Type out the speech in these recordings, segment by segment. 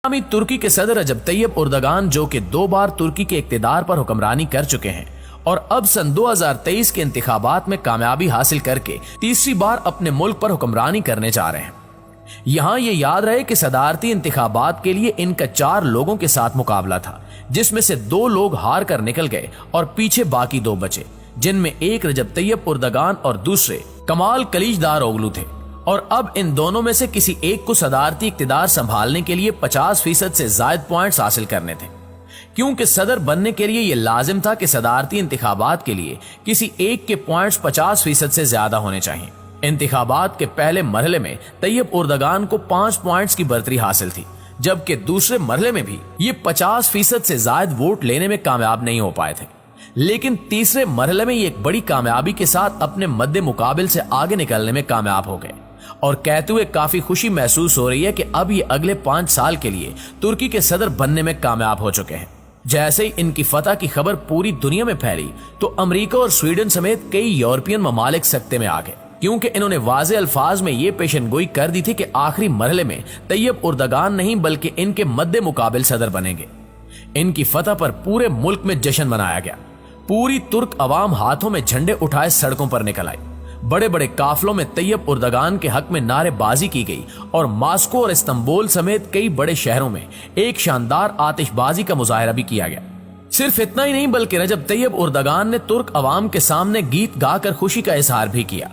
तुर्की के सदर रजब तैयब उर्दगान, जो कि 2 बार तुर्की के इक्तिदार पर हुक्मरानी कर चुके हैं और अब सन 2023 के इंतखाबात में कामयाबी हासिल करके तीसरी बार अपने मुल्क पर हुक्मरानी करने जा रहे हैं। यहाँ ये याद रहे कि सदारती इंतखाबात के लिए इनका 4 लोगों के साथ मुकाबला था, जिसमें से 2 लोग हार कर निकल गए और पीछे बाकी 2 बचे, जिनमें एक रजब तैयब उर्दगान और दूसरे कमाल कलिचदारोग्लू थे। और अब इन दोनों में से किसी एक को सदारती इक्तिदार संभालने के लिए 50% से ज्यादा पॉइंट्स हासिल करने थे, क्योंकि सदर बनने के लिए यह लाजिम था कि सदारती इंतखाबात के लिए किसी एक के पॉइंट्स 50% से ज्यादा होने चाहिए। इंतखाबात के पहले मरहले में तैयब उर्दगान को 5 पॉइंट्स की बर्तरी हासिल थी, जबकि दूसरे मरहले में भी ये 50% से ज्यादा वोट लेने में कामयाब नहीं हो पाए थे। लेकिन तीसरे मरहले में ये एक बड़ी कामयाबी के साथ अपने मद्दे मुकाबिल से आगे निकलने में कामयाब हो गए और कहते हुए काफी खुशी महसूस हो रही है कि अब ये अगले 5 साल के लिए तुर्की के सदर बनने में कामयाब हो चुके हैं। जैसे ही इनकी फतह की खबर पूरी दुनिया में फैली तो अमेरिका और स्वीडन समेत कई यूरोपियन ममालिक सकते में आ गए, क्योंकि इन्होंने वाज़े अल्फाज में ये पेशनगोई कर दी थी कि आखिरी मरहले में तैयब उर्दगान नहीं बल्कि इनके मद्दे मुकाबिल सदर बनेंगे। इनकी फतह पर पूरे मुल्क में जश्न मनाया गया। पूरी तुर्क अवाम हाथों में झंडे उठाए सड़कों पर निकल आई। बड़े बड़े काफलों में तैयब उर्दगान के हक में नारेबाजी की गई और मॉस्को और इस्तांबुल समेत कई बड़े शहरों में एक शानदार आतिशबाजी का मुजाहरा भी किया गया। सिर्फ इतना ही नहीं बल्कि रजब तैयब उर्दगान ने तुर्क अवाम के सामने गीत गाकर खुशी का इजहार भी किया।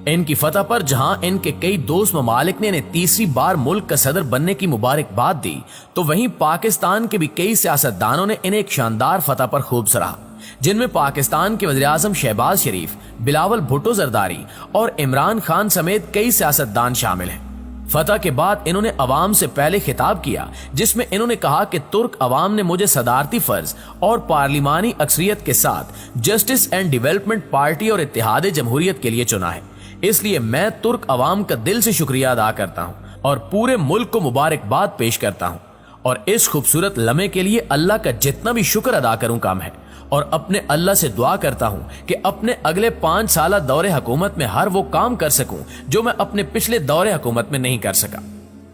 इनकी फतह पर जहां इनके कई दोस्त ममालिक ने इन्हें तीसरी बार मुल्क का सदर बनने की मुबारकबाद दी, तो वहीं पाकिस्तान के भी कई सियासतदानों ने इन्हें एक शानदार फतह पर खूब सराहा, जिनमें पाकिस्तान के वज़ीर-ए-आज़म शहबाज शरीफ, बिलावल भुट्टो जरदारी और इमरान खान समेत कई सियासतदान शामिल हैं। फतह के बाद इन्होंने अवाम से पहले खिताब किया, जिसमें इन्होंने कहा कि तुर्क अवाम ने मुझे सदारती फर्ज और पार्लिमानी अक्सरियत के साथ जस्टिस एंड डेवलपमेंट पार्टी और इत्तेहाद जमहूरियत के लिए चुना है, इसलिए मैं तुर्क अवाम का दिल से शुक्रिया अदा करता हूँ और पूरे मुल्क को मुबारकबाद पेश करता हूँ और इस खूबसूरत लम्हे के लिए अल्लाह का जितना भी शुक्र अदा करूँ कम है और अपने अल्लाह से दुआ करता हूँ कि अपने अगले 5 साल दौरे हुकूमत में हर वो काम कर सकूं जो मैं अपने पिछले दौरे हुकूमत में नहीं कर सका।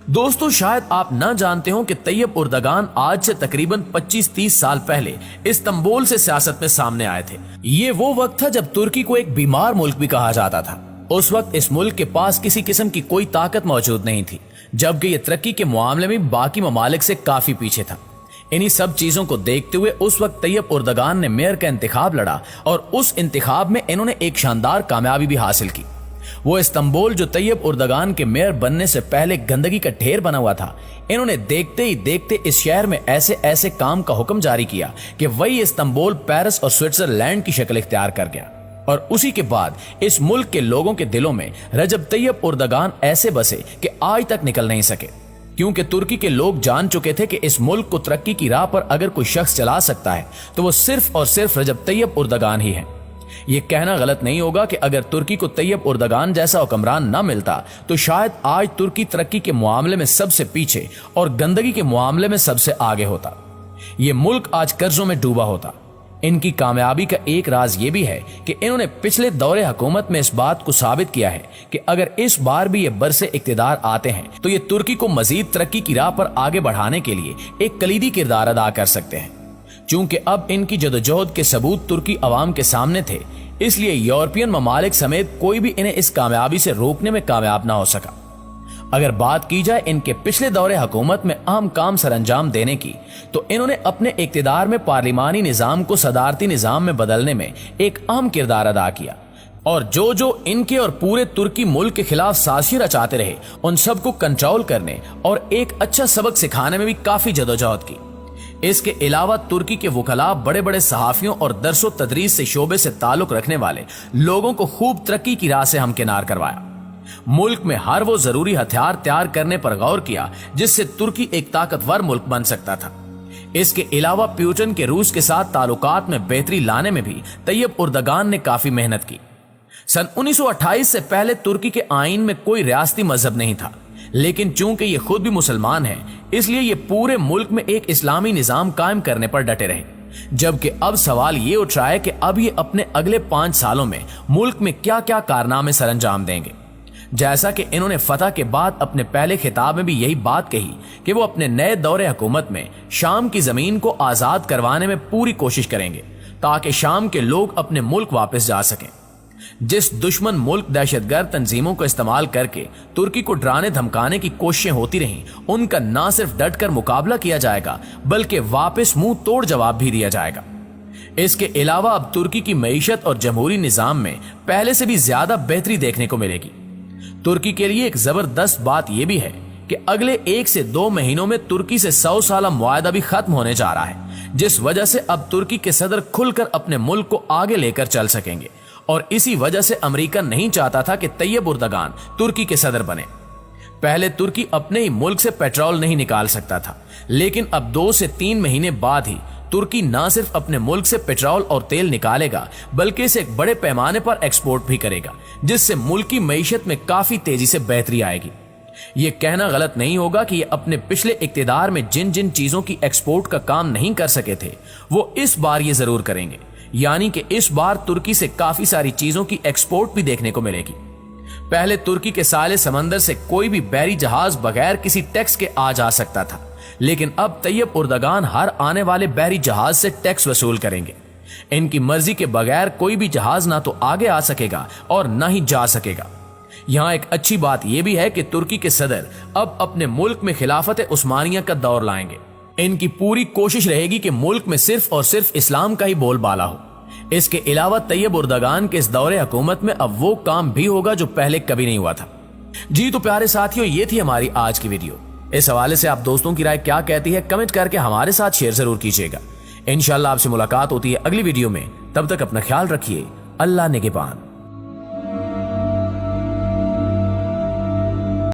दोस्तों, शायद आप न जानते हो कि तैयब उर्दगान आज से तकरीबन 25-30 साल पहले इस्तांबुल से सियासत में सामने आए थे। ये वो वक्त था जब तुर्की को एक बीमार मुल्क भी कहा जाता था। उस वक्त इस मुल्क के पास किसी किस्म की कोई ताकत मौजूद नहीं थी, जबकि ये तरक्की के मामले में बाकी ममालिक से काफी पीछे था। इन्हीं सब चीजों को देखते हुए उस वक्त तैयब उर्दगान ने मेयर का इंतखाब लड़ा और उस इंतखाब में इन्होंने एक शानदार कामयाबी भी हासिल की। वो इस्तांबुल, जो तैयब उर्दगान के मेयर बनने से पहले गंदगी का ढेर बना हुआ था, इन्होंने देखते ही देखते इस शहर में ऐसे ऐसे काम का हुक्म जारी किया कि वही इस्तांबुल पेरिस और स्विट्जरलैंड की शक्ल इख्तियार कर गया। और उसी के बाद इस मुल्क के लोगों के दिलों में रजब तैयब उर्दगान ऐसे बसे कि आज तक निकल नहीं सके, क्योंकि तुर्की के लोग जान चुके थे कि इस मुल्क को तरक्की की राह पर अगर कोई शख्स चला सकता है तो वो सिर्फ और सिर्फ रजब तैयब उर्दगान ही है। ये कहना गलत नहीं होगा कि अगर तुर्की को तैयब उर्दगान जैसा हुक्मरान न मिलता तो शायद आज तुर्की तरक्की के मामले में सबसे पीछे और गंदगी के मामले में सबसे आगे होता। ये मुल्क आज कर्जों में डूबा होता। इनकी कामयाबी का एक राज ये भी है कि इन्होंने पिछले दौरे हुकूमत में इस बात को साबित किया है कि अगर इस बार भी ये बरसे इक्तिदार आते हैं तो ये तुर्की को मजीद तरक्की की राह पर आगे बढ़ाने के लिए एक कलीदी किरदार अदा कर सकते हैं। चूंकि अब इनकी जदोजहद के सबूत तुर्की अवाम के सामने थे, इसलिए यूरोपियन ममालिक समेत कोई भी इन्हें इस कामयाबी से रोकने में कामयाब ना हो सका। अगर बात की जाए इनके पिछले दौरे हुकूमत में अहम काम सरअंजाम देने की, तो इन्होंने अपने इक्तिदार में पार्लिमानी निजाम को सदारती निजाम में बदलने में एक अहम किरदार अदा किया और जो जो इनके और पूरे तुर्की मुल्क के खिलाफ साजिश रचाते रहे उन सबको कंट्रोल करने और एक अच्छा सबक सिखाने में भी काफी जदोजहद की। इसके अलावा तुर्की के वकला, बड़े बड़े सहाफियों और दरसो तदरीस से शोबे से ताल्लुक रखने वाले लोगों को खूब तरक्की की राह से हमकिनार करवाया। मुल्क में हर वो जरूरी हथियार तैयार करने पर गौर किया जिससे तुर्की एक ताकतवर मुल्क बन सकता था। इसके अलावा प्यूटन के रूस के साथ ताल्लुकात में बेहतरी लाने में भी तैयब उर्दगान ने काफी मेहनत की। सन 1928 से पहले तुर्की के आईन में कोई रियासती मजहब नहीं था, लेकिन चूंकि ये खुद भी मुसलमान हैं, इसलिए ये पूरे मुल्क में एक इस्लामी निजाम कायम करने पर डटे रहे। जबकि अब सवाल ये उठ रहा है कि अब ये अपने अगले 5 सालों में मुल्क में क्या क्या कारनामे सरअंजाम देंगे। जैसा कि इन्होंने फतह के बाद अपने पहले खिताब में भी यही बात कही कि वो अपने नए दौरे हुकूमत में शाम की जमीन को आजाद करवाने में पूरी कोशिश करेंगे ताकि शाम के लोग अपने मुल्क वापस जा सकें। जिस दुश्मन मुल्क दहशतगर्द तंजीमों को इस्तेमाल करके तुर्की को डराने धमकाने की कोशिशें होती रहीं, उनका न सिर्फ डट कर मुकाबला किया जाएगा बल्कि वापस मुंह तोड़ जवाब भी दिया जाएगा। इसके अलावा अब तुर्की की मईशत और जमहूरी निजाम में पहले से भी ज्यादा बेहतरी देखने को मिलेगी। तुर्की के लिए एक जबरदस्त बात यह भी है कि अगले 1 से 2 महीनों में तुर्की से 100 साला मुआहदा भी खत्म होने जा रहा है, जिस वजह से अब तुर्की के सदर खुलकर अपने मुल्क को आगे लेकर चल सकेंगे। और इसी वजह से अमेरिका नहीं चाहता था कि तैयब उर्दगान तुर्की के सदर बने। पहले तुर्की अपने ही मुल्क से पेट्रोल नहीं निकाल सकता था, लेकिन अब 2 से 3 महीने बाद ही तुर्की न सिर्फ अपने मुल्क से पेट्रोल और तेल निकालेगा बल्कि इसे एक बड़े पैमाने पर एक्सपोर्ट भी करेगा, जिससे मुल्क की मईशत में काफी तेजी से बेहतरी आएगी। ये कहना गलत नहीं होगा कि ये अपने पिछले इक्तिदार में जिन जिन चीजों की एक्सपोर्ट का काम नहीं कर सके थे वो इस बार ये जरूर करेंगे, यानी कि इस बार तुर्की से काफी सारी चीजों की एक्सपोर्ट भी देखने को मिलेगी। पहले तुर्की के साले समंदर से कोई भी बहरी जहाज बगैर किसी टैक्स के आ जा सकता था, लेकिन अब तैयब उर्दगान हर आने वाले बहरी जहाज से टैक्स वसूल करेंगे। इनकी मर्जी के बगैर कोई भी जहाज ना तो आगे आ सकेगा और ना ही जा सकेगा। यहाँ एक अच्छी बात यह भी है कि तुर्की के सदर अब अपने मुल्क में खिलाफत उस्मानिया का दौर लाएंगे। इनकी पूरी कोशिश रहेगी कि मुल्क में सिर्फ और सिर्फ इस्लाम का ही बोलबाला हो। इसके अलावा तैयब उर्दगान के इस दौरे हुकूमत में अब वो काम भी होगा जो पहले कभी नहीं हुआ था। जी तो प्यारे साथियों, ये थी हमारी आज की वीडियो। इस हवाले से आप दोस्तों की राय क्या कहती है कमेंट करके हमारे साथ शेयर जरूर कीजिएगा। इंशाल्लाह आपसे मुलाकात होती है अगली वीडियो में। तब तक अपना ख्याल रखिए। अल्लाह निगहबान।